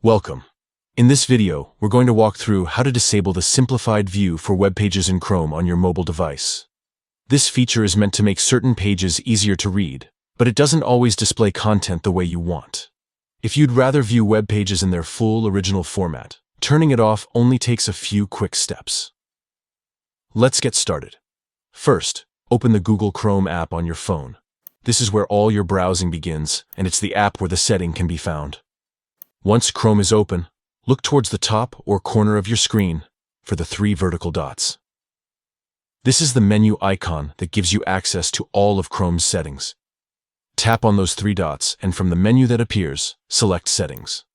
Welcome. In this video, we're going to walk through how to disable the Simplified View for web pages in Chrome on your mobile device. This feature is meant to make certain pages easier to read, but it doesn't always display content the way you want. If you'd rather view web pages in their full original format, turning it off only takes a few quick steps. Let's get started. First, open the Google Chrome app on your phone. This is where all your browsing begins, and it's the app where the setting can be found. Once Chrome is open, look towards the top or corner of your screen for the 3 vertical dots. This is the menu icon that gives you access to all of Chrome's settings. Tap on those 3 dots, and from the menu that appears, select Settings.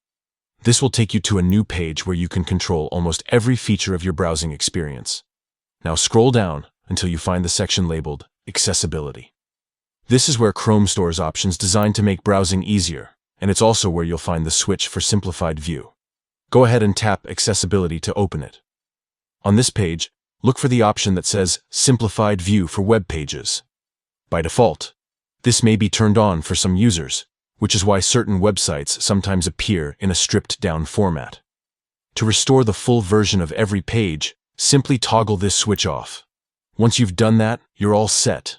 This will take you to a new page where you can control almost every feature of your browsing experience. Now scroll down until you find the section labeled Accessibility. This is where Chrome stores options designed to make browsing easier, and it's also where you'll find the switch for Simplified View. Go ahead and tap Accessibility to open it. On this page, look for the option that says Simplified View for web pages. By default, this may be turned on for some users, which is why certain websites sometimes appear in a stripped-down format. To restore the full version of every page, simply toggle this switch off. Once you've done that, you're all set.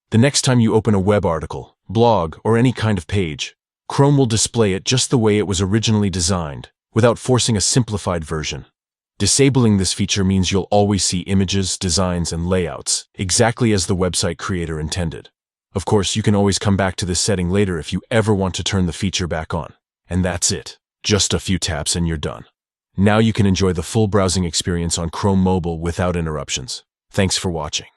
The next time you open a web article, blog, or any kind of page, Chrome will display it just the way it was originally designed, without forcing a simplified version. Disabling this feature means you'll always see images, designs, and layouts, exactly as the website creator intended. Of course, you can always come back to this setting later if you ever want to turn the feature back on. And that's it. Just a few taps and you're done. Now you can enjoy the full browsing experience on Chrome Mobile without interruptions. Thanks for watching.